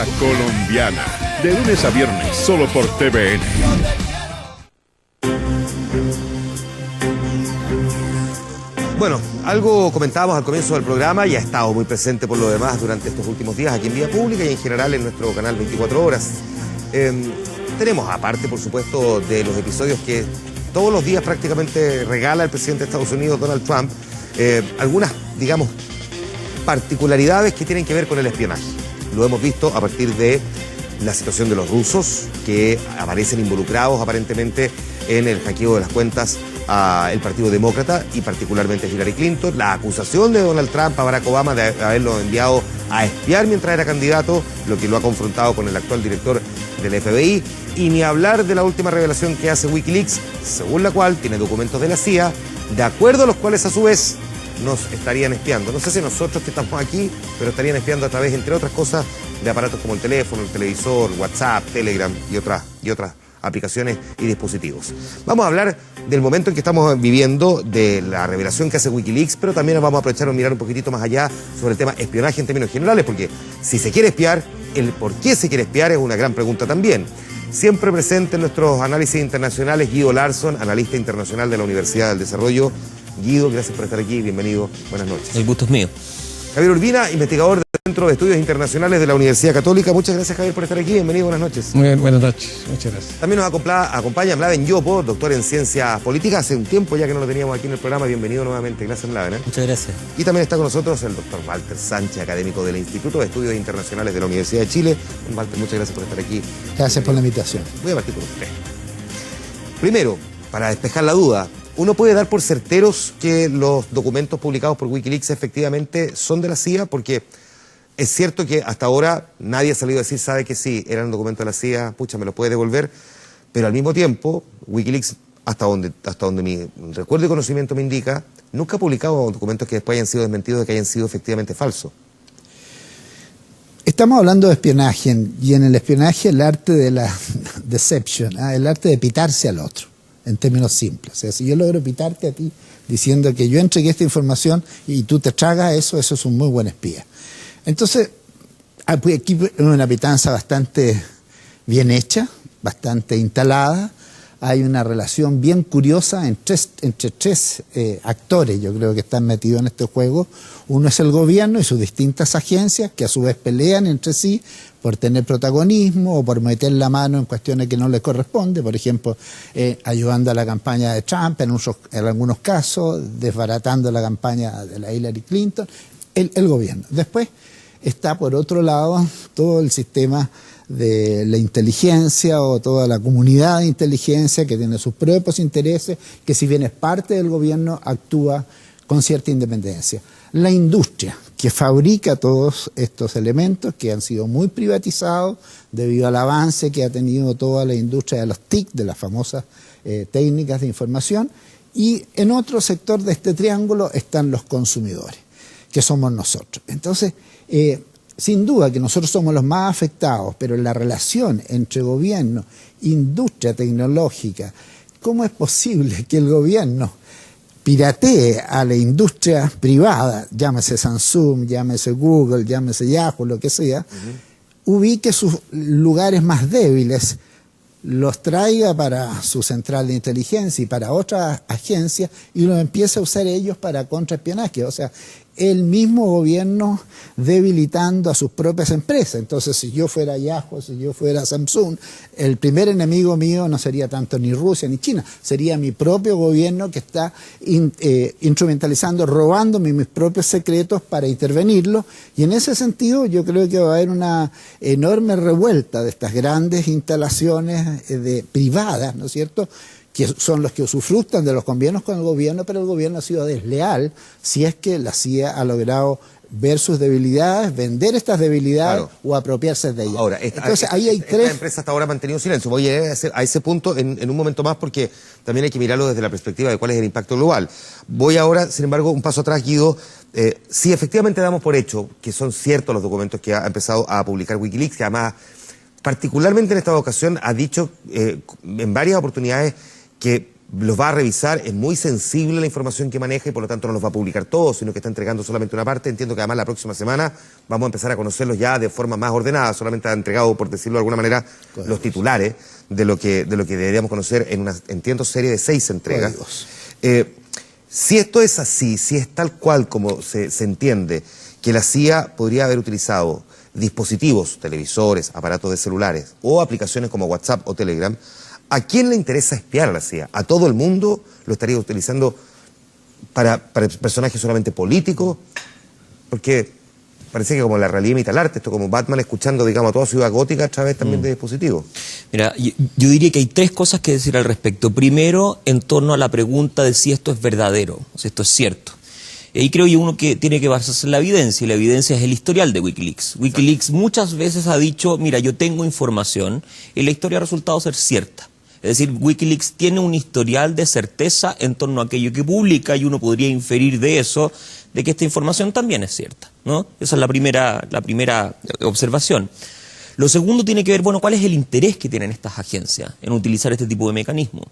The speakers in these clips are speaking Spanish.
La Colombiana, de lunes a viernes, solo por TVN. Bueno, algo comentábamos al comienzo del programa y ha estado muy presente por lo demás durante estos últimos días aquí en Vía Pública y en general en nuestro canal 24 horas. Tenemos, aparte, por supuesto, de los episodios que todos los días prácticamente regala el presidente de Estados Unidos, Donald Trump, algunas, digamos, particularidades que tienen que ver con el espionaje. Lo hemos visto a partir de la situación de los rusos, que aparecen involucrados aparentemente en el hackeo de las cuentas al Partido Demócrata y particularmente a Hillary Clinton, la acusación de Donald Trump a Barack Obama de haberlo enviado a espiar mientras era candidato, lo que lo ha confrontado con el actual director del FBI, y ni hablar de la última revelación que hace Wikileaks, según la cual tiene documentos de la CIA, de acuerdo a los cuales a su vez nos estarían espiando. No sé si nosotros que estamos aquí, pero estarían espiando a través, entre otras cosas, de aparatos como el teléfono, el televisor, WhatsApp, Telegram y otras aplicaciones y dispositivos. Vamos a hablar del momento en que estamos viviendo, de la revelación que hace Wikileaks, pero también nos vamos a aprovechar a mirar un poquitito más allá sobre el tema espionaje en términos generales, porque si se quiere espiar, el por qué se quiere espiar es una gran pregunta también. Siempre presente en nuestros análisis internacionales, Guido Larsson, analista internacional de la Universidad del Desarrollo. Guido, gracias por estar aquí, bienvenido, buenas noches. El gusto es mío. Javier Urbina, investigador del Centro de Estudios Internacionales de la Universidad Católica. Muchas gracias, Javier, por estar aquí. Bienvenido, buenas noches. Muy bien, buenas noches. Muchas gracias. También nos acompaña Mladen Yopo, doctor en Ciencias Políticas. Hace un tiempo ya que no lo teníamos aquí en el programa. Bienvenido nuevamente. Gracias, Mladen. Muchas gracias. Y también está con nosotros el doctor Walter Sánchez, académico del Instituto de Estudios Internacionales de la Universidad de Chile. Walter, muchas gracias por estar aquí. Gracias por la invitación. Voy a partir con usted. Primero, para despejar la duda, ¿uno puede dar por certeros que los documentos publicados por Wikileaks efectivamente son de la CIA? Porque es cierto que hasta ahora nadie ha salido a decir, sabe que sí, eran documentos de la CIA, pucha, me los puede devolver, pero al mismo tiempo, Wikileaks, hasta donde mi recuerdo y conocimiento me indica, nunca ha publicado documentos que después hayan sido desmentidos de que hayan sido efectivamente falsos. Estamos hablando de espionaje, y en el espionaje el arte de la deception, el arte de pitarse al otro, en términos simples. O sea, si yo logro pitarte a ti diciendo que yo entregué esta información y tú te tragas eso es un muy buen espía. Entonces, aquí hay una pitanza bastante bien hecha, bastante instalada. Hay una relación bien curiosa entre tres actores, yo creo que están metidos en este juego. Uno es el gobierno y sus distintas agencias, que a su vez pelean entre sí por tener protagonismo o por meter la mano en cuestiones que no les corresponde. Por ejemplo, ayudando a la campaña de Trump en algunos casos, desbaratando la campaña de la Hillary Clinton, el gobierno. Después está, por otro lado, todo el sistema de la inteligencia o toda la comunidad de inteligencia que tiene sus propios intereses, que si bien es parte del gobierno, actúa con cierta independencia. La industria que fabrica todos estos elementos que han sido muy privatizados debido al avance que ha tenido toda la industria de los TIC, de las famosas técnicas de información, y en otro sector de este triángulo están los consumidores, que somos nosotros. Entonces, sin duda que nosotros somos los más afectados, pero la relación entre gobierno, industria tecnológica, ¿cómo es posible que el gobierno piratee a la industria privada, llámese Samsung, llámese Google, llámese Yahoo, lo que sea, ubique sus lugares más débiles, los traiga para su central de inteligencia y para otras agencias y los empiece a usar ellos para contraespionaje? O sea, el mismo gobierno debilitando a sus propias empresas. Entonces, si yo fuera Yahoo, si yo fuera Samsung, el primer enemigo mío no sería tanto ni Rusia ni China, sería mi propio gobierno que está instrumentalizando, robándome mis propios secretos para intervenirlo. Y en ese sentido yo creo que va a haber una enorme revuelta de estas grandes instalaciones privadas, ¿no es cierto?, que son los que usufructan de los convenios con el gobierno, pero el gobierno ha sido desleal si es que la CIA ha logrado ver sus debilidades, vender estas debilidades, claro, o apropiarse de ellas. Ahora, entonces ahí hay tres... Esta empresa hasta ahora ha mantenido silencio. Voy a ir a ese punto en un momento más porque también hay que mirarlo desde la perspectiva de cuál es el impacto global. Voy ahora, sin embargo, un paso atrás, Guido. Si efectivamente damos por hecho que son ciertos los documentos que ha empezado a publicar Wikileaks, que además, particularmente en esta ocasión, ha dicho en varias oportunidades que los va a revisar, es muy sensible a la información que maneja y por lo tanto no los va a publicar todos, sino que está entregando solamente una parte. Entiendo que además la próxima semana vamos a empezar a conocerlos ya de forma más ordenada, solamente ha entregado, por decirlo de alguna manera, los titulares de lo que deberíamos conocer en una, entiendo, serie de 6 entregas. Si esto es así, si es tal cual como se entiende, que la CIA podría haber utilizado dispositivos, televisores, aparatos de celulares o aplicaciones como WhatsApp o Telegram, ¿a quién le interesa espiar a la CIA? ¿A todo el mundo? ¿Lo estaría utilizando para personajes solamente políticos? Porque parece que como la realidad imita el arte, esto como Batman escuchando, digamos, a toda Ciudad Gótica a través también de dispositivos. Mira, yo diría que hay 3 cosas que decir al respecto. Primero, en torno a la pregunta de si esto es verdadero, si esto es cierto. Y creo yo uno que tiene que basarse en la evidencia, y la evidencia es el historial de Wikileaks. Wikileaks muchas veces ha dicho, mira, yo tengo información, y la historia ha resultado ser cierta. Es decir, Wikileaks tiene un historial de certeza en torno a aquello que publica, y uno podría inferir de eso, de que esta información también es cierta, ¿no? Esa es la primera observación. Lo segundo tiene que ver, bueno, ¿cuál es el interés que tienen estas agencias en utilizar este tipo de mecanismos?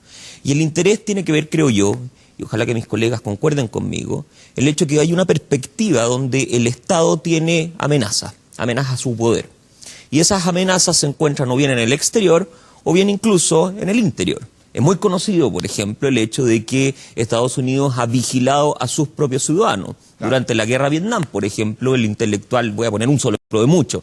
Y el interés tiene que ver, creo yo, y ojalá que mis colegas concuerden conmigo, el hecho de que hay una perspectiva donde el Estado tiene amenaza a su poder. Y esas amenazas se encuentran o bien en el exterior o bien incluso en el interior. Es muy conocido, por ejemplo, el hecho de que Estados Unidos ha vigilado a sus propios ciudadanos. Durante la guerra de Vietnam, por ejemplo, el intelectual, voy a poner un solo ejemplo de muchos,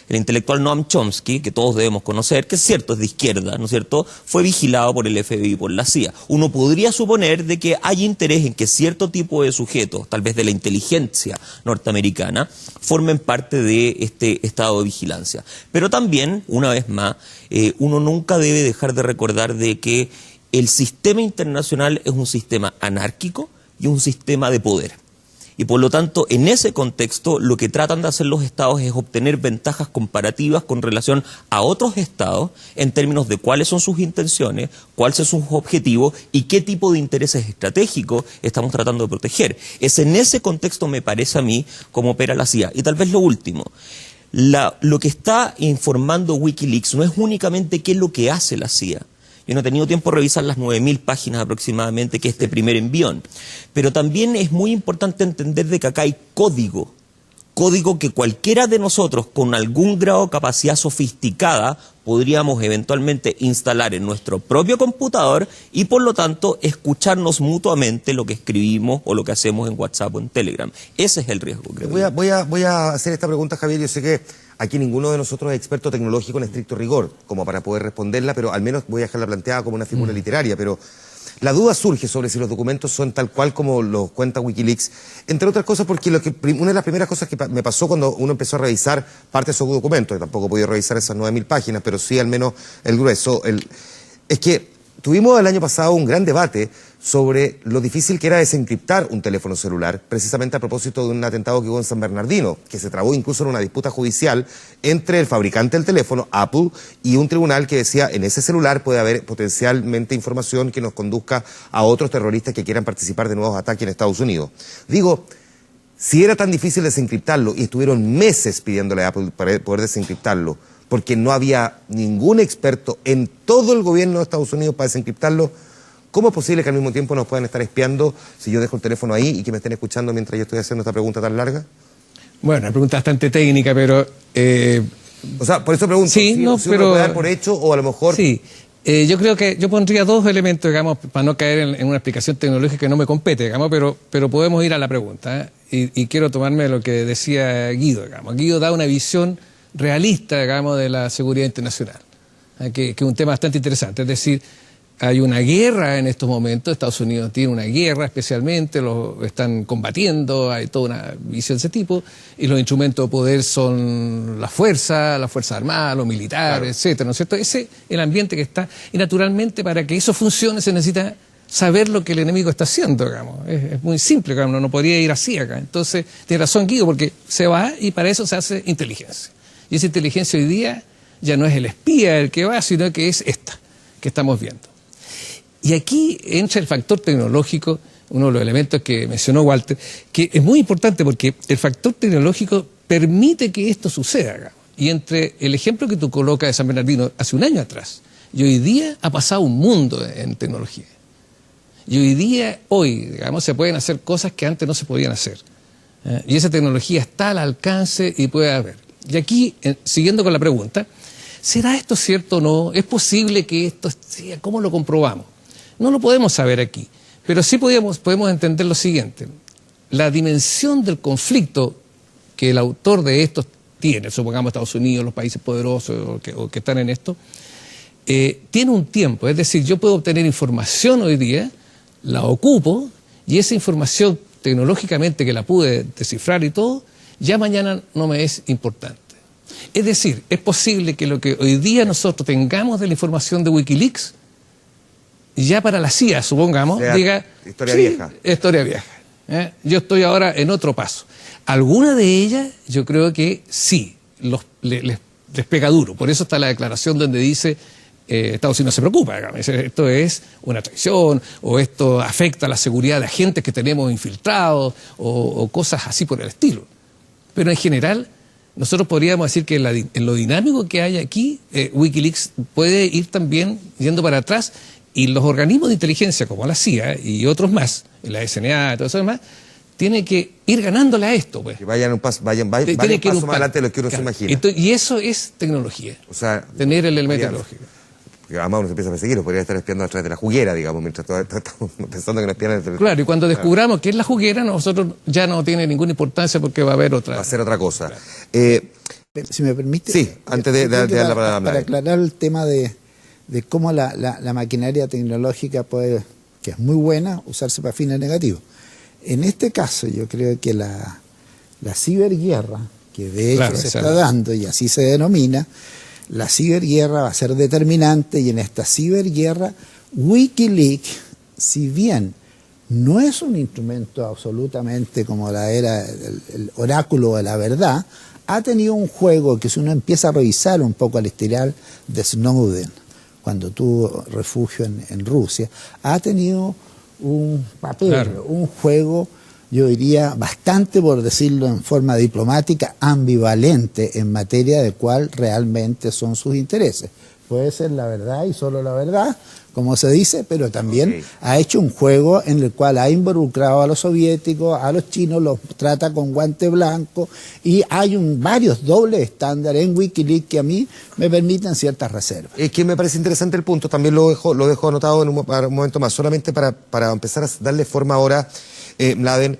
el intelectual Noam Chomsky, que todos debemos conocer, que es cierto, es de izquierda, ¿no es cierto?, fue vigilado por el FBI y por la CIA. Uno podría suponer de que hay interés en que cierto tipo de sujetos, tal vez de la inteligencia norteamericana, formen parte de este estado de vigilancia. Pero también, una vez más, uno nunca debe dejar de recordar de que el sistema internacional es un sistema anárquico y un sistema de poder. Y por lo tanto, en ese contexto, lo que tratan de hacer los estados es obtener ventajas comparativas con relación a otros estados en términos de cuáles son sus intenciones, cuáles son sus objetivos y qué tipo de intereses estratégicos estamos tratando de proteger. Es en ese contexto, me parece a mí, como opera la CIA. Y tal vez lo último, lo que está informando Wikileaks no es únicamente qué es lo que hace la CIA. Yo no he tenido tiempo de revisar las 9.000 páginas aproximadamente que este primer envión. Pero también es muy importante entender de que acá hay código que cualquiera de nosotros con algún grado de capacidad sofisticada podríamos eventualmente instalar en nuestro propio computador y por lo tanto escucharnos mutuamente lo que escribimos o lo que hacemos en WhatsApp o en Telegram. Ese es el riesgo, creo. Voy a hacer esta pregunta, Javier. Yo sé que aquí ninguno de nosotros es experto tecnológico en estricto rigor, como para poder responderla, pero al menos voy a dejarla planteada como una figura literaria, pero la duda surge sobre si los documentos son tal cual como los cuenta Wikileaks, entre otras cosas porque una de las primeras cosas que me pasó cuando uno empezó a revisar parte de esos documentos, que tampoco he podido revisar esas 9.000 páginas, pero sí al menos el grueso, es que tuvimos el año pasado un gran debate sobre lo difícil que era desencriptar un teléfono celular, precisamente a propósito de un atentado que hubo en San Bernardino, que se trabó incluso en una disputa judicial entre el fabricante del teléfono, Apple, y un tribunal que decía, en ese celular puede haber potencialmente información que nos conduzca a otros terroristas que quieran participar de nuevos ataques en Estados Unidos. Digo, si era tan difícil desencriptarlo, y estuvieron meses pidiéndole a Apple para poder desencriptarlo, porque no había ningún experto en todo el gobierno de Estados Unidos para desencriptarlo, ¿cómo es posible que al mismo tiempo nos puedan estar espiando si yo dejo el teléfono ahí y que me estén escuchando mientras yo estoy haciendo esta pregunta tan larga? Bueno, una pregunta bastante técnica, pero... o sea, por eso pregunto, sí, si no, uno pero... puede dar por hecho o a lo mejor... Sí, yo creo que yo pondría 2 elementos, digamos, para no caer en una explicación tecnológica que no me compete, digamos, pero podemos ir a la pregunta, ¿eh? Y quiero tomarme lo que decía Guido, digamos. Guido da una visión realista, digamos, de la seguridad internacional, que es un tema bastante interesante. Es decir, hay una guerra en estos momentos, Estados Unidos tiene una guerra especialmente, lo están combatiendo, hay toda una visión de ese tipo, y los instrumentos de poder son la fuerza armada, los militares, claro, etcétera, ¿no es cierto? Ese es el ambiente que está, y naturalmente para que eso funcione se necesita saber lo que el enemigo está haciendo, digamos. Es muy simple, digamos, no podría ir así acá. Entonces, tiene razón Guido, porque se va y para eso se hace inteligencia. Y esa inteligencia hoy día ya no es el espía el que va, sino que es esta que estamos viendo. Y aquí entra el factor tecnológico, uno de los elementos que mencionó Walter, que es muy importante porque el factor tecnológico permite que esto suceda, digamos. Y entre el ejemplo que tú colocas de San Bernardino hace un año atrás y hoy día ha pasado un mundo en tecnología. Y hoy, digamos, se pueden hacer cosas que antes no se podían hacer. Y esa tecnología está al alcance y puede haber. Y aquí, siguiendo con la pregunta, ¿será esto cierto o no? ¿Es posible que esto sea? ¿Cómo lo comprobamos? No lo podemos saber aquí, pero sí podemos entender lo siguiente. La dimensión del conflicto que el autor de estos tiene, supongamos Estados Unidos, los países poderosos o que están en esto, tiene un tiempo. Es decir, yo puedo obtener información hoy día, la ocupo, y esa información tecnológicamente que la pude descifrar y todo, ya mañana no me es importante. Es decir, es posible que lo que hoy día nosotros tengamos de la información de Wikileaks, ya para la CIA, supongamos, diga... Historia vieja. Historia vieja. Yo estoy ahora en otro paso. Alguna de ellas, yo creo que sí, les pega duro. Por eso está la declaración donde dice... Estados Unidos no se preocupa, digamos. Esto es una traición, o esto afecta la seguridad de agentes que tenemos infiltrados, o cosas así por el estilo. Pero en general, nosotros podríamos decir que en lo dinámico que hay aquí, Wikileaks puede ir también yendo para atrás, y los organismos de inteligencia como la CIA y otros más, la SNA, todo eso demás, tienen que ir ganándole a esto, pues. Que vayan un paso más adelante de lo que uno se imagina. Y eso es tecnología. O sea, tener el elemento tecnológico. Porque además uno se empieza a perseguir, podría estar espiando a través de la juguera, digamos, mientras estamos pensando que nos espían. Claro, y cuando descubramos que es la juguera, nosotros ya no tiene ninguna importancia porque va a haber otra. Va a ser otra cosa. Claro. Si me permite. Sí, antes de dar la palabra. Para aclarar el tema de cómo la maquinaria tecnológica puede, que es muy buena, usarse para fines negativos. En este caso, yo creo que la ciberguerra, que de hecho se está dando y así se denomina, la ciberguerra va a ser determinante, y en esta ciberguerra Wikileaks, si bien no es un instrumento absolutamente como era el oráculo de la verdad, ha tenido un juego que, si uno empieza a revisar un poco al historial de Snowden, cuando tuvo refugio en Rusia, ha tenido un papel, un juego, yo diría, bastante, por decirlo en forma diplomática, ambivalente en materia de cuál realmente son sus intereses. Puede ser la verdad y solo la verdad, como se dice, pero también ha hecho un juego en el cual ha involucrado a los soviéticos, a los chinos, los trata con guante blanco, y hay varios dobles estándares en Wikileaks que a mí me permiten ciertas reservas. Es que me parece interesante el punto, también lo dejo anotado en un momento más, solamente para empezar a darle forma ahora, Mladen,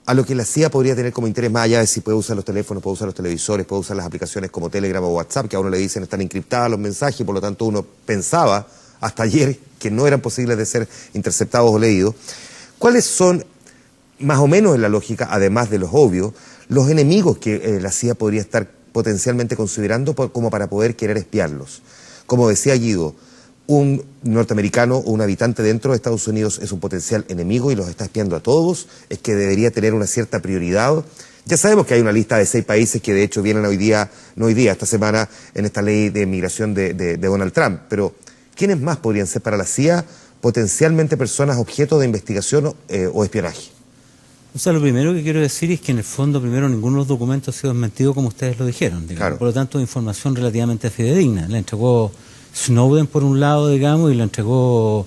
a lo que la CIA podría tener como interés, más allá de si puede usar los teléfonos, puede usar los televisores, puede usar las aplicaciones como Telegram o WhatsApp, que a uno le dicen están encriptadas los mensajes, y por lo tanto uno pensaba hasta ayer que no eran posibles de ser interceptados o leídos. ¿Cuáles son, más o menos en la lógica, además de los obvios, los enemigos que la CIA podría estar potencialmente considerando como para poder querer espiarlos? Como decía Guido, un norteamericano o un habitante dentro de Estados Unidos es un potencial enemigo y los está espiando a todos, es que debería tener una cierta prioridad. Ya sabemos que hay una lista de 6 países que de hecho vienen esta semana, en esta ley de migración de Donald Trump, pero ¿quiénes más podrían ser para la CIA potencialmente personas objeto de investigación o espionaje? O sea, lo primero que quiero decir es que en el fondo, primero, ninguno de los documentos ha sido desmentido como ustedes lo dijeron, digamos. Claro. Por lo tanto, información relativamente fidedigna. La entregó Snowden por un lado, digamos, y la entregó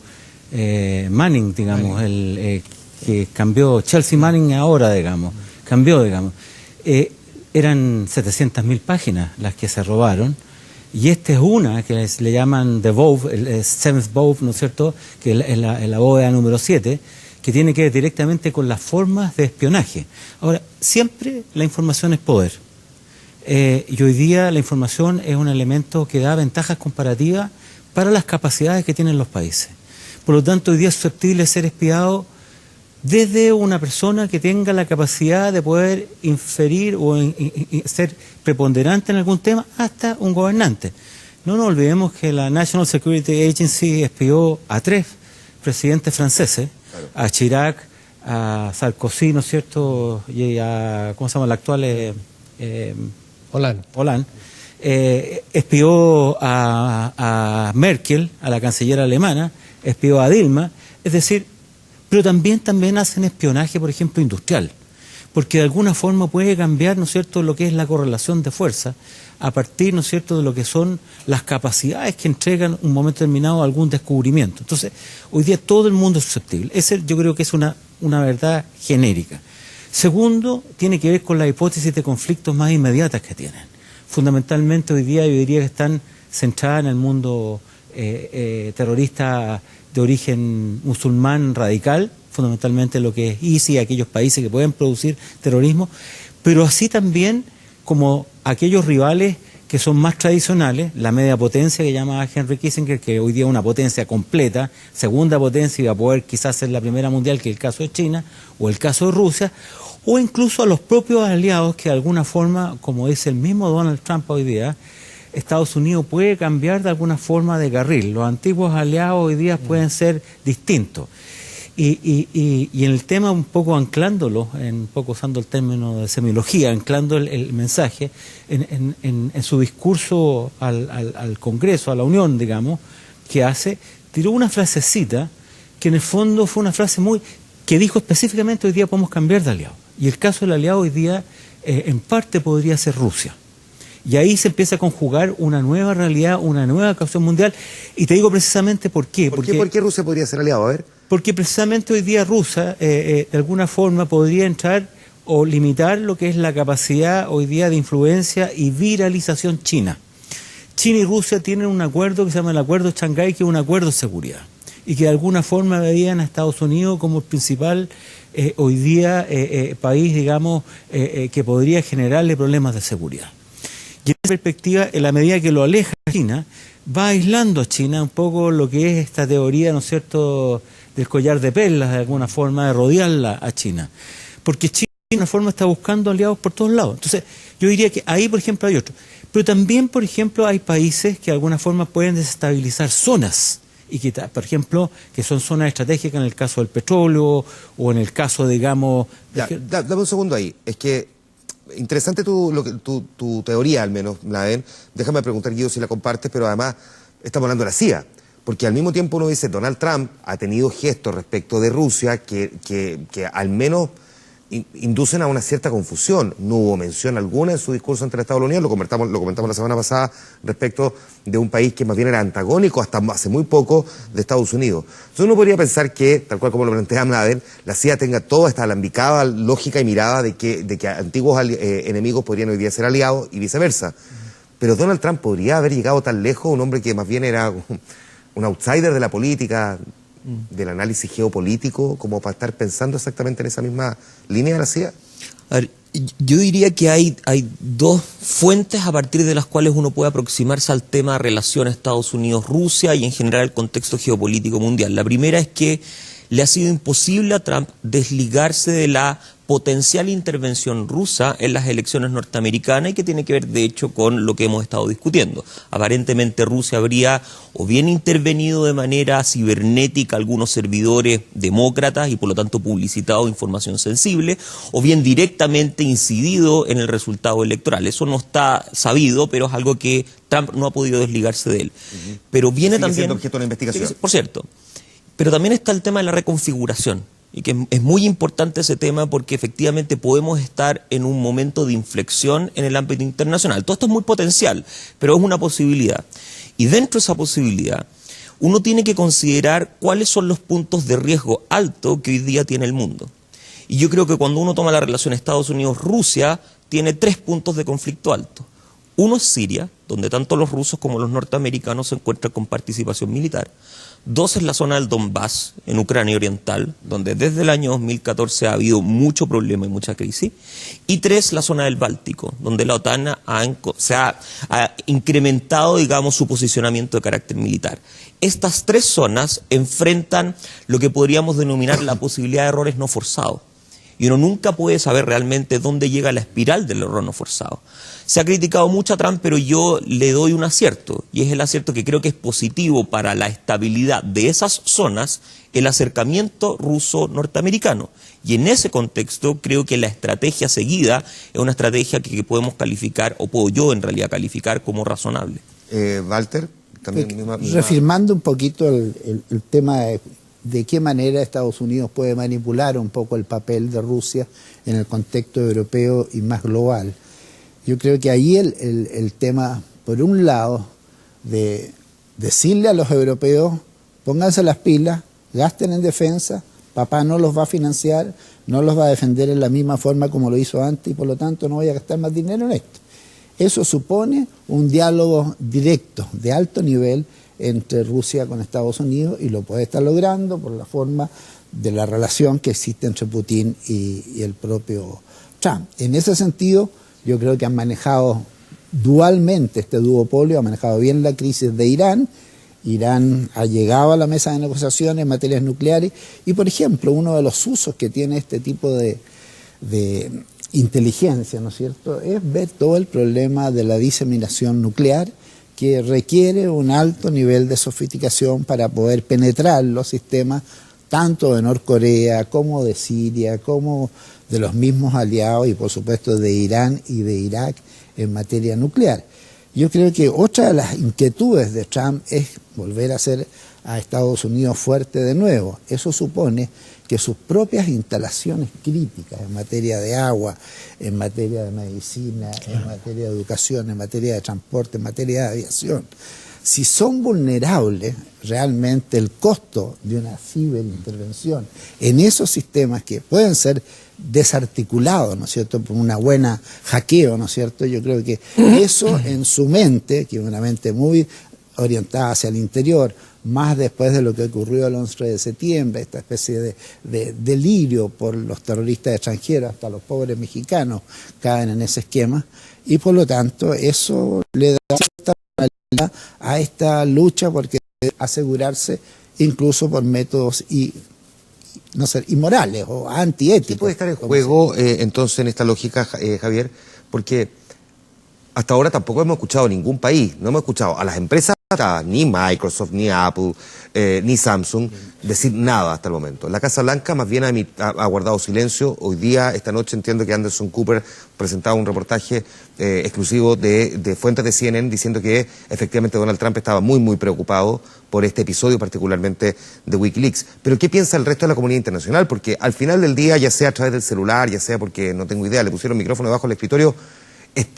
Manning, digamos, que cambió, Chelsea Manning ahora, digamos, cambió, digamos. Eran 700.000 páginas las que se robaron, y esta es una que le llaman The Vogue, el Seventh Vogue, ¿no es cierto?, que es la bóveda número 7, que tiene que ver directamente con las formas de espionaje. Ahora, siempre la información es poder. Y hoy día la información es un elemento que da ventajas comparativas para las capacidades que tienen los países. Por lo tanto, hoy día es susceptible de ser espiado desde una persona que tenga la capacidad de poder inferir o ser preponderante en algún tema, hasta un gobernante. No nos olvidemos que la National Security Agency espió a 3 presidentes franceses, claro, a Chirac, a Sarkozy, ¿no es cierto?, y a, ¿cómo se llama?, el actual... Hollande. Espió a Merkel, a la canciller alemana, espió a Dilma, es decir, pero también hacen espionaje, por ejemplo, industrial. porque de alguna forma puede cambiar, ¿no es cierto?, lo que es la correlación de fuerza a partir, ¿no es cierto?, de lo que son las capacidades que entregan un momento determinado algún descubrimiento. Entonces, hoy día todo el mundo es susceptible. Ese yo creo que es una verdad genérica. Segundo, tiene que ver con la hipótesis de conflictos más inmediatas que tienen. Fundamentalmente hoy día yo diría que están centradas en el mundo terrorista de origen musulmán radical, fundamentalmente lo que es ISIS y aquellos países que pueden producir terrorismo, pero así también como aquellos rivales que son más tradicionales, la media potencia que llama Henry Kissinger, que hoy día es una potencia completa, segunda potencia y va a poder quizás ser la primera mundial, que es el caso de China o el caso de Rusia, o incluso a los propios aliados que de alguna forma, como dice el mismo Donald Trump hoy día, Estados Unidos puede cambiar de alguna forma de carril. Los antiguos aliados hoy día pueden ser distintos. Y en el tema, un poco anclándolo, un poco usando el término de semiología, anclando el mensaje, en su discurso al Congreso, a la Unión, digamos, que hace, tiró una frasecita que en el fondo fue una frase que dijo específicamente: hoy día podemos cambiar de aliado. Y el caso del aliado hoy día, en parte, podría ser Rusia. Y ahí se empieza a conjugar una nueva realidad, una nueva causa mundial. Y te digo precisamente por qué. ¿Por qué Rusia podría ser aliado? A ver. Porque precisamente hoy día Rusia, de alguna forma, podría entrar o limitar lo que es la capacidad hoy día de influencia y viralización china. China y Rusia tienen un acuerdo que se llama el Acuerdo de Shanghái, que es un acuerdo de seguridad. Y que de alguna forma veían a Estados Unidos como el principal hoy día país, digamos, que podría generarle problemas de seguridad. Y en esa perspectiva, en la medida que lo aleja a China, va aislando a China un poco lo que es esta teoría, ¿no es cierto?, del collar de perlas, de alguna forma, de rodearla a China. Porque China, de alguna forma, está buscando aliados por todos lados. Entonces, yo diría que ahí, por ejemplo, hay otro. Pero también, por ejemplo, hay países que de alguna forma pueden desestabilizar zonas. Y que, por ejemplo, que son zonas estratégicas en el caso del petróleo o en el caso, digamos... Dame un segundo ahí. Es que interesante tu teoría, al menos, Mladen. Déjame preguntar, Guido, si la compartes, pero además estamos hablando de la CIA. Porque al mismo tiempo uno dice, Donald Trump ha tenido gestos respecto de Rusia que al menos inducen a una cierta confusión. No hubo mención alguna en su discurso ante el Estado de la Unión, lo comentamos la semana pasada, respecto de un país que más bien era antagónico hasta hace muy poco de Estados Unidos. Entonces uno podría pensar que, tal cual como lo plantea Mladen, la CIA tenga toda esta alambicada lógica y mirada de que antiguos enemigos podrían hoy día ser aliados y viceversa. Pero Donald Trump podría haber llegado tan lejos, un hombre que más bien era un outsider de la política, del análisis geopolítico, como para estar pensando exactamente en esa misma línea de la CIA. A ver, yo diría que hay dos fuentes a partir de las cuales uno puede aproximarse al tema de relaciones Estados Unidos-Rusia y en general el contexto geopolítico mundial. La primera es que le ha sido imposible a Trump desligarse de la potencial intervención rusa en las elecciones norteamericanas y que tiene que ver, de hecho, con lo que hemos estado discutiendo. Aparentemente Rusia habría o bien intervenido de manera cibernética algunos servidores demócratas y por lo tanto publicitado información sensible, o bien directamente incidido en el resultado electoral. Eso no está sabido, pero es algo que Trump no ha podido desligarse de él. Pero viene sigue también siendo objeto de la investigación. Por cierto. Pero también está el tema de la reconfiguración, y que es muy importante ese tema porque efectivamente podemos estar en un momento de inflexión en el ámbito internacional. Todo esto es muy potencial, pero es una posibilidad. Y dentro de esa posibilidad, uno tiene que considerar cuáles son los puntos de riesgo alto que hoy día tiene el mundo. Y yo creo que cuando uno toma la relación Estados Unidos-Rusia, tiene 3 puntos de conflicto alto. Uno es Siria, donde tanto los rusos como los norteamericanos se encuentran con participación militar. 2 es la zona del Donbass, en Ucrania Oriental, donde desde el año 2014 ha habido mucho problema y mucha crisis. Y 3, la zona del Báltico, donde la OTAN ha incrementado, digamos, su posicionamiento de carácter militar. Estas 3 zonas enfrentan lo que podríamos denominar la posibilidad de errores no forzados. Y uno nunca puede saber realmente dónde llega la espiral del error no forzado. Se ha criticado mucho a Trump, pero yo le doy un acierto, y es el acierto que creo que es positivo para la estabilidad de esas zonas, el acercamiento ruso-norteamericano. Y en ese contexto creo que la estrategia seguida es una estrategia que podemos calificar, o puedo yo en realidad calificar como razonable. Walter, también reafirmando un poquito el tema de qué manera Estados Unidos puede manipular un poco el papel de Rusia en el contexto europeo y más global. Yo creo que ahí el tema, por un lado, de decirle a los europeos, pónganse las pilas, gasten en defensa, papá no los va a financiar, no los va a defender en la misma forma como lo hizo antes y por lo tanto no voy a gastar más dinero en esto. Eso supone un diálogo directo, de alto nivel, entre Rusia con Estados Unidos y lo puede estar logrando por la forma de la relación que existe entre Putin y el propio Trump. En ese sentido, yo creo que han manejado dualmente este duopolio, ha manejado bien la crisis de Irán. Irán ha llegado a la mesa de negociaciones en materias nucleares y, por ejemplo, uno de los usos que tiene este tipo de inteligencia, ¿no es cierto?, es ver todo el problema de la diseminación nuclear, que requiere un alto nivel de sofisticación para poder penetrar los sistemas tanto de Norcorea como de Siria, como de los mismos aliados y por supuesto de Irán y de Irak en materia nuclear. Yo creo que otra de las inquietudes de Trump es volver a hacer a Estados Unidos fuerte de nuevo. Eso supone que sus propias instalaciones críticas en materia de agua, en materia de medicina, en materia de educación, en materia de transporte, en materia de aviación, si son vulnerables, realmente el costo de una ciberintervención en esos sistemas que pueden ser desarticulados, ¿no es cierto?, por una buena hackeo, ¿no es cierto? Yo creo que eso en su mente, que es una mente muy orientada hacia el interior, más después de lo que ocurrió el 11 de septiembre, esta especie de delirio por los terroristas extranjeros, hasta los pobres mexicanos caen en ese esquema, y por lo tanto eso le da cierta realidad a esta lucha porque debe asegurarse incluso por métodos no sé, inmorales o antiéticos. ¿Qué puede estar en juego entonces en esta lógica, Javier? Porque hasta ahora tampoco hemos escuchado a ningún país, no hemos escuchado a las empresas, ni Microsoft, ni Apple, ni Samsung, decir nada hasta el momento. La Casa Blanca más bien ha guardado silencio. Hoy día, esta noche, entiendo que Anderson Cooper presentaba un reportaje exclusivo de fuentes de CNN diciendo que efectivamente Donald Trump estaba muy, muy preocupado por este episodio, particularmente de Wikileaks. Pero ¿qué piensa el resto de la comunidad internacional? Porque al final del día, ya sea a través del celular, ya sea porque, no tengo idea, le pusieron micrófono debajo del escritorio,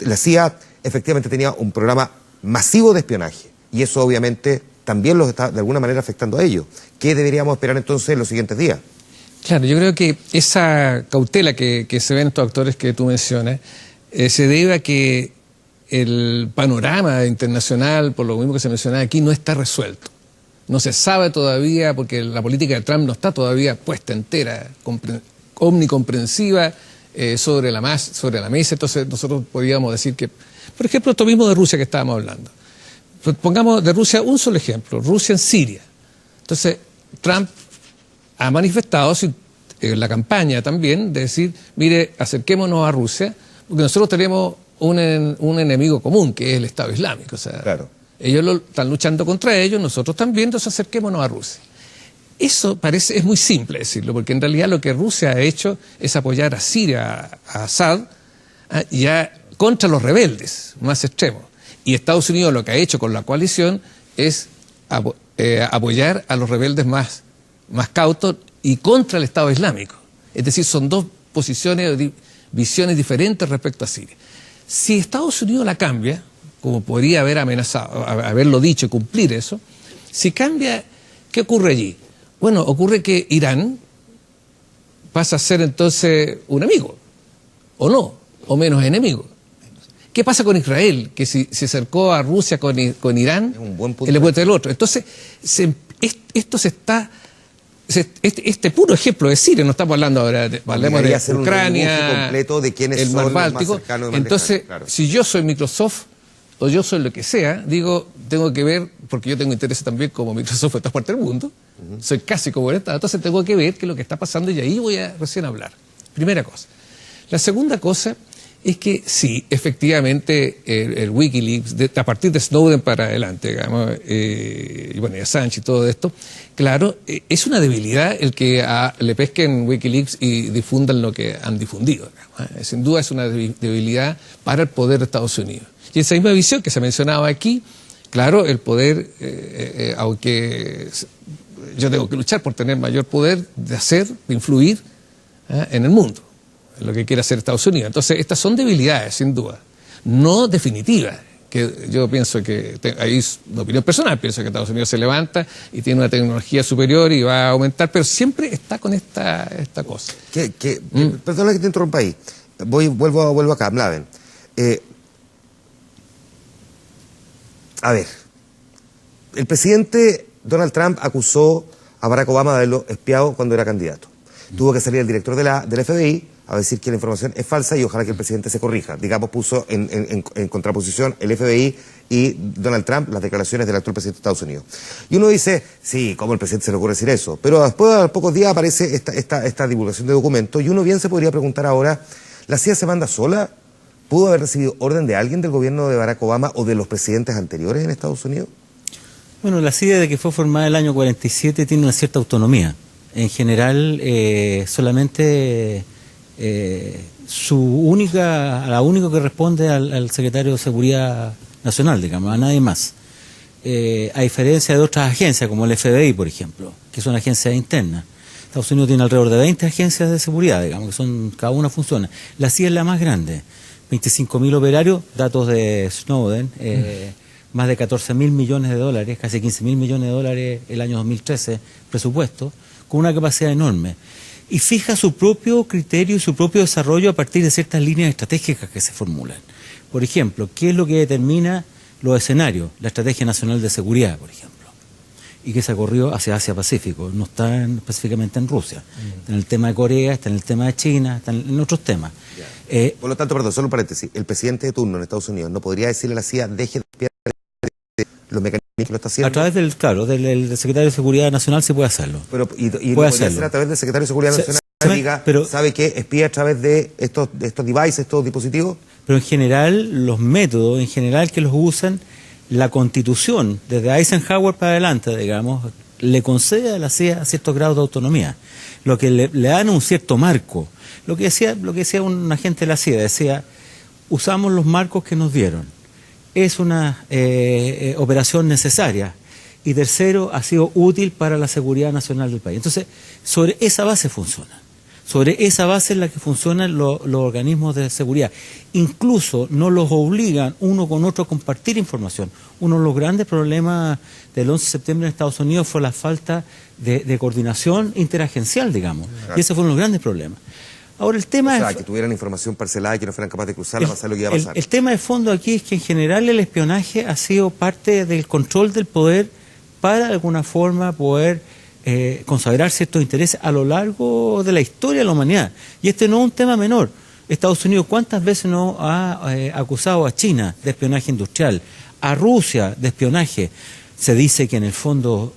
la CIA efectivamente tenía un programa masivo de espionaje. Y eso obviamente también los está de alguna manera afectando a ellos. ¿Qué deberíamos esperar entonces en los siguientes días? Claro, yo creo que esa cautela que se ven estos actores que tú mencionas se debe a que el panorama internacional, por lo mismo que se menciona aquí, no está resuelto. No se sabe todavía, porque la política de Trump no está todavía puesta entera, omnicomprensiva sobre la mesa. Entonces nosotros podríamos decir que, por ejemplo, esto mismo de Rusia que estábamos hablando. Pongamos de Rusia un solo ejemplo, Rusia en Siria. Entonces, Trump ha manifestado en la campaña también de decir, mire, acerquémonos a Rusia, porque nosotros tenemos un enemigo común, que es el Estado Islámico. O sea, claro. Ellos están luchando contra ellos, nosotros también, entonces acerquémonos a Rusia. Eso es muy simple decirlo, porque en realidad lo que Rusia ha hecho es apoyar a Siria, a Assad, ya contra los rebeldes más extremos. Y Estados Unidos lo que ha hecho con la coalición es apoyar a los rebeldes más cautos y contra el Estado Islámico. Es decir, son dos posiciones, visiones diferentes respecto a Siria. Si Estados Unidos la cambia, como podría haber amenazado, haberlo dicho y cumplir eso, si cambia, ¿qué ocurre allí? Bueno, ocurre que Irán pasa a ser entonces un amigo, o no, o menos enemigo. ¿Qué pasa con Israel? Que si se acercó a Rusia con Irán, él le puede traer el otro. Entonces, este puro ejemplo de Siria, no estamos hablando ahora, hablemos de Ucrania, completo de quiénes el mar son Báltico. Los más cercanos y más Entonces, lejanos, claro. Si yo soy Microsoft o yo soy lo que sea, digo, tengo que ver, porque yo tengo interés también como Microsoft en todas partes del mundo, soy casi como el Estado, entonces tengo que ver qué es lo que está pasando y ahí voy a recién hablar. Primera cosa. La segunda cosa es que sí, efectivamente, el Wikileaks, a partir de Snowden para adelante, digamos, y bueno, y Assange y todo esto, claro, es una debilidad el que le pesquen Wikileaks y difundan lo que han difundido. Digamos, sin duda es una debilidad para el poder de Estados Unidos. Y esa misma visión que se mencionaba aquí, claro, el poder, aunque yo tengo que luchar por tener mayor poder de hacer, de influir en el mundo, en lo que quiere hacer Estados Unidos. Entonces, estas son debilidades, sin duda, no definitivas, que yo pienso que, ahí es una opinión personal, pienso que Estados Unidos se levanta y tiene una tecnología superior y va a aumentar, pero siempre está con esta cosa. Perdona que te interrumpa ahí. Vuelvo acá, Mladen. A ver, el presidente Donald Trump acusó a Barack Obama de haberlo espiado cuando era candidato. Tuvo que salir el director del FBI a decir que la información es falsa y ojalá que el presidente se corrija. Digamos, puso en contraposición el FBI y Donald Trump las declaraciones del actual presidente de Estados Unidos. Y uno dice, sí, ¿cómo el presidente se le ocurre decir eso? Pero después, a pocos días, aparece esta divulgación de documentos y uno bien se podría preguntar ahora, ¿la CIA se manda sola? ¿Pudo haber recibido orden de alguien del gobierno de Barack Obama o de los presidentes anteriores en Estados Unidos? Bueno, la CIA, desde que fue formada el año 47, tiene una cierta autonomía. En general, solamente la único que responde al secretario de Seguridad Nacional, digamos, a nadie más. A diferencia de otras agencias, como el FBI, por ejemplo, que son agencias internas. Estados Unidos tiene alrededor de 20 agencias de seguridad, digamos, que son, cada una funciona. La CIA es la más grande, 25.000 operarios, datos de Snowden, más de 14.000 millones de dólares, casi 15.000 millones de dólares el año 2013, presupuesto, con una capacidad enorme. Y fija su propio criterio y su propio desarrollo a partir de ciertas líneas estratégicas que se formulan. Por ejemplo, ¿qué es lo que determina los escenarios? La Estrategia Nacional de Seguridad, por ejemplo. Y que se corrió hacia Asia-Pacífico, no está específicamente en Rusia. Está en el tema de Corea, está en el tema de China, está en otros temas. Por lo tanto, perdón, solo un paréntesis, el presidente de turno en Estados Unidos no podría decirle a la CIA, deje de espiar los mecanismos que lo está haciendo. A través del secretario de Seguridad Nacional se puede hacerlo. Pero, y puede hacerlo a través del secretario de Seguridad Nacional, ¿sabe qué? Espía a través de estos devices, estos dispositivos. Pero en general, los métodos, en general que los usan, la Constitución, desde Eisenhower para adelante, digamos, le concede a la CIA ciertos grados de autonomía, lo que le dan un cierto marco. Lo que decía un agente de la CIA, decía, usamos los marcos que nos dieron. Es una operación necesaria. Y tercero, ha sido útil para la seguridad nacional del país. Entonces, sobre esa base funciona. Sobre esa base es la que funcionan los organismos de seguridad. Incluso no los obligan uno con otro a compartir información. Uno de los grandes problemas del 11 de septiembre en Estados Unidos fue la falta de coordinación interagencial, digamos. Claro. Y ese fue uno de los grandes problemas. Ahora el tema es que tuvieran información parcelada y que no fueran capaces de cruzarla para saber lo que iba a pasar. El tema de fondo aquí es que en general el espionaje ha sido parte del control del poder para de alguna forma poder consagrar ciertos intereses a lo largo de la historia de la humanidad. Y este no es un tema menor. Estados Unidos, ¿cuántas veces no ha acusado a China de espionaje industrial? A Rusia de espionaje. Se dice que en el fondo,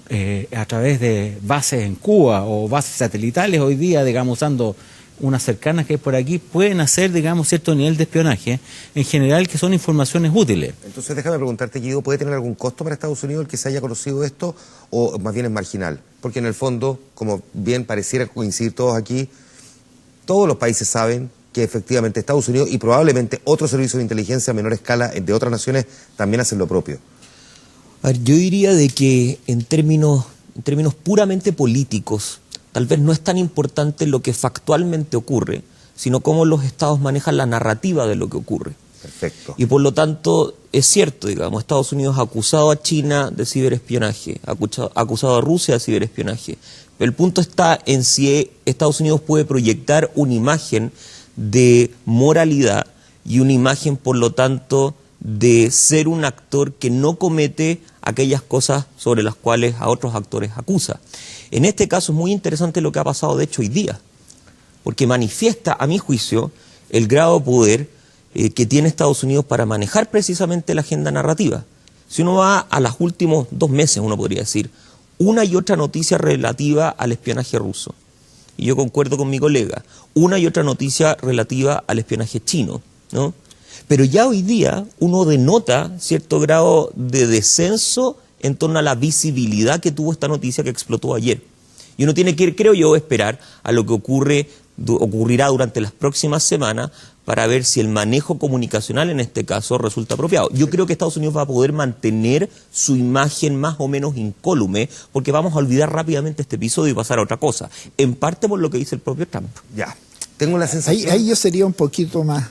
a través de bases en Cuba o bases satelitales hoy día, digamos, usando unas cercanas que hay por aquí, pueden hacer, digamos, cierto nivel de espionaje, en general que son informaciones útiles. Entonces déjame preguntarte, Guido, ¿puede tener algún costo para Estados Unidos el que se haya conocido esto o más bien es marginal? Porque en el fondo, como bien pareciera coincidir todos aquí, todos los países saben que efectivamente Estados Unidos y probablemente otros servicios de inteligencia a menor escala de otras naciones también hacen lo propio. A ver, yo diría de que en términos puramente políticos, tal vez no es tan importante lo que factualmente ocurre, sino cómo los estados manejan la narrativa de lo que ocurre. Perfecto. Y por lo tanto, es cierto, digamos, Estados Unidos ha acusado a China de ciberespionaje, ha acusado a Rusia de ciberespionaje. Pero el punto está en si Estados Unidos puede proyectar una imagen de moralidad y una imagen, por lo tanto, de ser un actor que no comete aquellas cosas sobre las cuales a otros actores acusa. En este caso es muy interesante lo que ha pasado, de hecho, hoy día, porque manifiesta, a mi juicio, el grado de poder que tiene Estados Unidos para manejar precisamente la agenda narrativa. Si uno va a los últimos 2 meses, uno podría decir, una y otra noticia relativa al espionaje ruso. Y yo concuerdo con mi colega, una y otra noticia relativa al espionaje chino, ¿no? Pero ya hoy día uno denota cierto grado de descenso en torno a la visibilidad que tuvo esta noticia que explotó ayer. Y uno tiene que, creo yo, esperar a lo que ocurre ocurrirá durante las próximas semanas para ver si el manejo comunicacional en este caso resulta apropiado. Yo creo que Estados Unidos va a poder mantener su imagen más o menos incólume, porque vamos a olvidar rápidamente este episodio y pasar a otra cosa, en parte por lo que dice el propio Trump. Ya, tengo la sensación... Ahí yo sería un poquito más,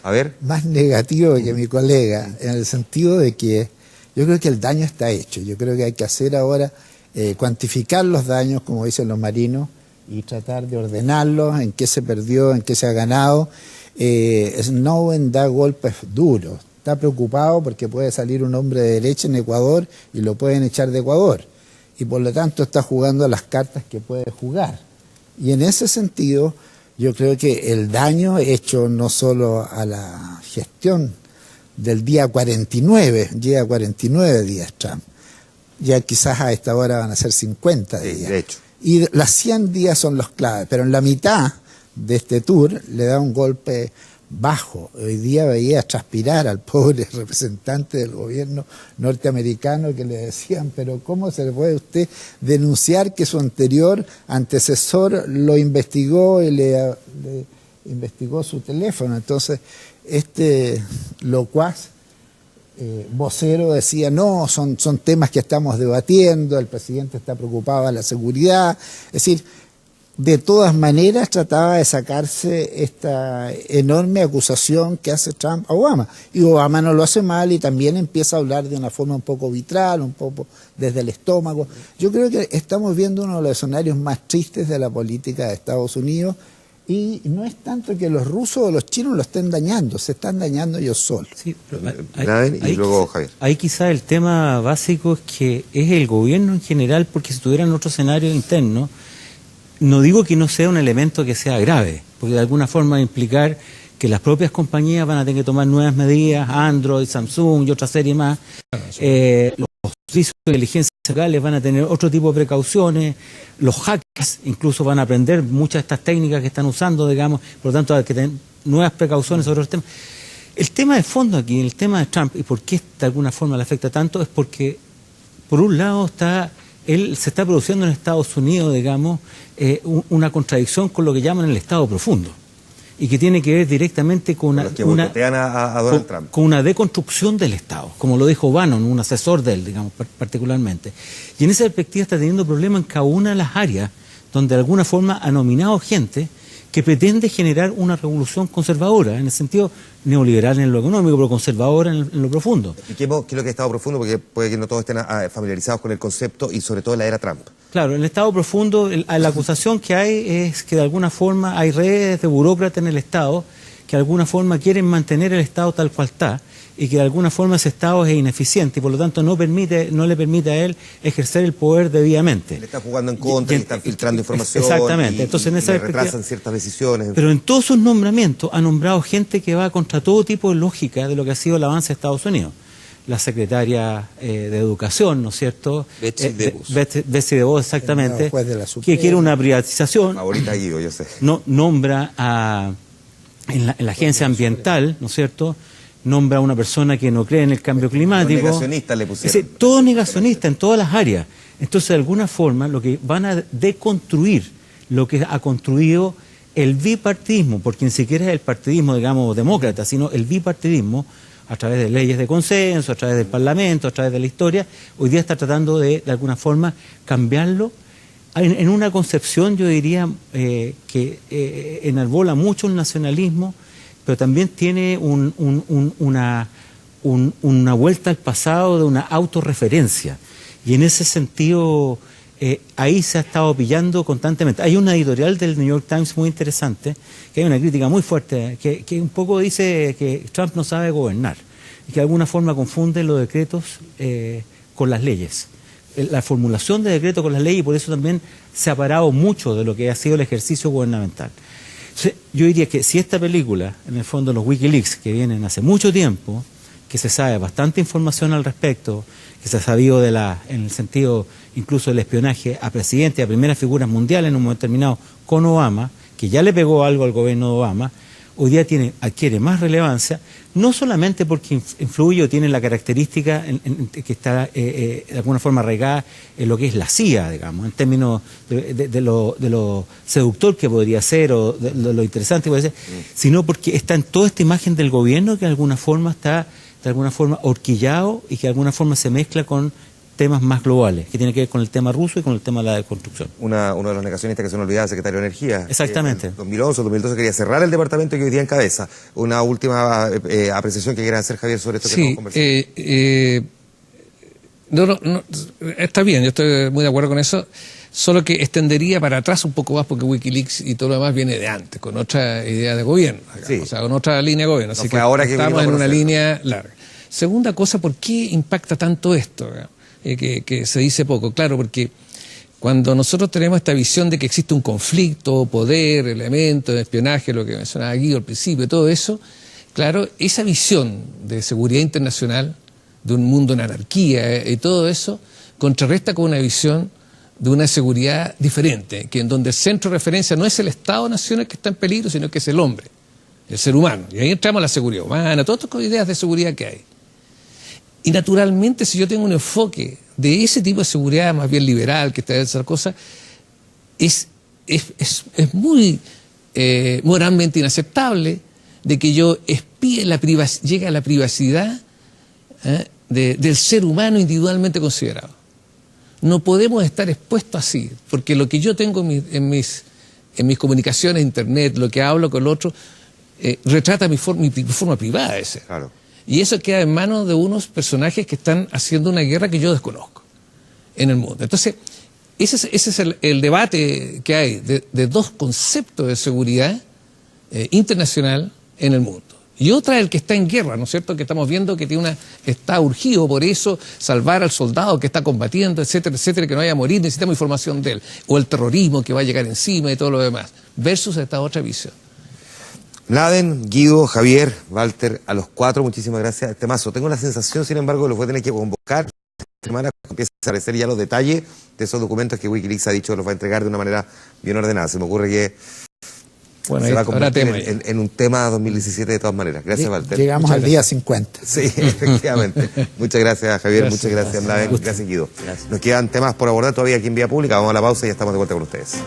a ver, más negativo que mi colega, en el sentido de que yo creo que el daño está hecho. Yo creo que hay que hacer ahora, cuantificar los daños, como dicen los marinos, y tratar de ordenarlos, en qué se perdió, en qué se ha ganado. Snowden da golpes duros, está preocupado porque puede salir un hombre de derecha en Ecuador y lo pueden echar de Ecuador, y por lo tanto está jugando las cartas que puede jugar. Y en ese sentido yo creo que el daño hecho no solo a la gestión del día 49, llega 49 días Trump, ya quizás a esta hora van a ser 50 días. sí, de hecho. Y las 100 días son los claves, pero en la mitad de este tour le da un golpe bajo. Hoy día veía transpirar al pobre representante del gobierno norteamericano que le decían, pero ¿cómo se le puede usted denunciar que su anterior antecesor lo investigó y le investigó su teléfono? Entonces, este locuaz vocero decía, no, son temas que estamos debatiendo, el presidente está preocupado de la seguridad. Es decir, de todas maneras trataba de sacarse esta enorme acusación que hace Trump a Obama. Y Obama no lo hace mal y también empieza a hablar de una forma un poco vitral, un poco desde el estómago. Yo creo que estamos viendo uno de los escenarios más tristes de la política de Estados Unidos. Y no es tanto que los rusos o los chinos lo estén dañando, se están dañando ellos solos. Sí, y luego Javier. Ahí quizá el tema básico es que es el gobierno en general, porque si tuvieran otro escenario interno, no digo que no sea un elemento que sea grave, porque de alguna forma va a implicar que las propias compañías van a tener que tomar nuevas medidas, Android, Samsung y otra serie más. Los servicios de inteligencia locales van a tener otro tipo de precauciones, los hackers incluso van a aprender muchas de estas técnicas que están usando, digamos, por lo tanto hay que tener nuevas precauciones sobre los temas. El tema de fondo aquí, el tema de Trump, y por qué de alguna forma le afecta tanto, es porque por un lado se está produciendo en Estados Unidos, digamos, una contradicción con lo que llaman el Estado profundo, y que tiene que ver directamente con una deconstrucción del Estado, como lo dijo Bannon, un asesor de él, digamos, particularmente. Y en esa perspectiva está teniendo problemas en cada una de las áreas donde de alguna forma ha nominado gente que pretende generar una revolución conservadora, en el sentido neoliberal en lo económico, pero conservadora en lo profundo. Expliquemos qué es lo que es Estado profundo, porque puede que no todos estén familiarizados con el concepto, y sobre todo en la era Trump. Claro, en el Estado profundo, la acusación que hay es que de alguna forma hay redes de burócratas en el Estado que de alguna forma quieren mantener el Estado tal cual está, y que de alguna forma ese Estado es ineficiente y por lo tanto no le permite a él ejercer el poder debidamente. Le está jugando en contra y están filtrando información. Exactamente. Entonces, en esa retrasan ciertas decisiones. Pero en todos sus nombramientos ha nombrado gente que va contra todo tipo de lógica de lo que ha sido el avance de Estados Unidos. La secretaria de Educación, ¿no es cierto? Betsy DeVos, exactamente, que quiere una privatización. Favorita Guido, yo sé. Nombra en la agencia ambiental, ¿no es cierto?, nombra a una persona que no cree en el cambio climático. Todo negacionista le pusieron. Todo negacionista en todas las áreas. Entonces, de alguna forma, lo que van a deconstruir lo que ha construido el bipartidismo, porque ni siquiera es el partidismo, digamos, demócrata, sino el bipartidismo, a través de leyes de consenso, a través del Parlamento, a través de la historia, hoy día está tratando de alguna forma, cambiarlo en una concepción, yo diría, que enarbola mucho el nacionalismo, pero también tiene una vuelta al pasado de una autorreferencia. Y en ese sentido, ahí se ha estado pillando constantemente. Hay una editorial del New York Times muy interesante, que hay una crítica muy fuerte, que un poco dice que Trump no sabe gobernar, y que de alguna forma confunde los decretos con las leyes. La formulación de decretos con las leyes, y por eso también se ha parado mucho de lo que ha sido el ejercicio gubernamental. Yo diría que si esta película, en el fondo los Wikileaks, que vienen hace mucho tiempo, que se sabe bastante información al respecto, que se ha sabido en el sentido incluso del espionaje a presidentes y a primeras figuras mundiales en un momento determinado con Obama, que ya le pegó algo al gobierno de Obama, hoy día adquiere más relevancia, no solamente porque influye o tiene la característica que está de alguna forma arraigada en lo que es la CIA, digamos, en términos de lo seductor que podría ser o de lo interesante que podría ser, sino porque está en toda esta imagen del gobierno que de alguna forma está horquillado y que de alguna forma se mezcla con temas más globales, que tiene que ver con el tema ruso y con el tema de la construcción. Uno de los negacionistas que se nos olvidaba, el secretario de Energía. Exactamente. En 2011 o 2012 quería cerrar el departamento que hoy día encabeza. Una última apreciación que quieran hacer, Javier, sobre esto que estamos conversando. No, está bien, yo estoy muy de acuerdo con eso, solo que extendería para atrás un poco más porque Wikileaks y todo lo demás viene de antes, con otra idea de gobierno, digamos, o sea, con otra línea de gobierno. Así que ahora estamos en una línea larga. Segunda cosa, ¿por qué impacta tanto esto? Que se dice poco. Claro, porque cuando nosotros tenemos esta visión de que existe un conflicto, poder, elementos de espionaje, lo que mencionaba Guido al principio, todo eso, claro, esa visión de seguridad internacional, de un mundo en anarquía y todo eso, contrarresta con una visión de una seguridad diferente, que en donde el centro de referencia no es el Estado-Nación el que está en peligro, sino que es el hombre, el ser humano. Y ahí entramos a la seguridad humana, todas estas ideas de seguridad que hay. Y naturalmente, si yo tengo un enfoque de ese tipo de seguridad más bien liberal, que está en esa cosa, es muy moralmente inaceptable de que yo espíe llegue a la privacidad del ser humano individualmente considerado. No podemos estar expuestos así, porque lo que yo tengo en mis comunicaciones, internet, lo que hablo con el otro, retrata mi forma privada de ser. Claro. Y eso queda en manos de unos personajes que están haciendo una guerra que yo desconozco en el mundo. Entonces, ese es el debate que hay de dos conceptos de seguridad internacional en el mundo. Y otra es el que está en guerra, ¿no es cierto? Que estamos viendo que está urgido por eso, salvar al soldado que está combatiendo, etcétera, etcétera, que no vaya a morir, necesitamos información de él. O el terrorismo que va a llegar encima y todo lo demás. Versus esta otra visión. Mladen, Guido, Javier, Walter, a los cuatro, muchísimas gracias. Temazo. Tengo la sensación, sin embargo, que los voy a tener que convocar esta semana cuando empiezan a aparecer ya los detalles de esos documentos que Wikileaks ha dicho que los va a entregar de una manera bien ordenada. Se me ocurre que se va a convertir en un tema 2017 de todas maneras. Gracias, Walter. Llegamos al día 50. Sí, efectivamente. Muchas gracias, Javier. Muchas gracias, Mladen. Gracias, Guido. Nos quedan temas por abordar todavía aquí en Vía Pública. Vamos a la pausa y ya estamos de vuelta con ustedes.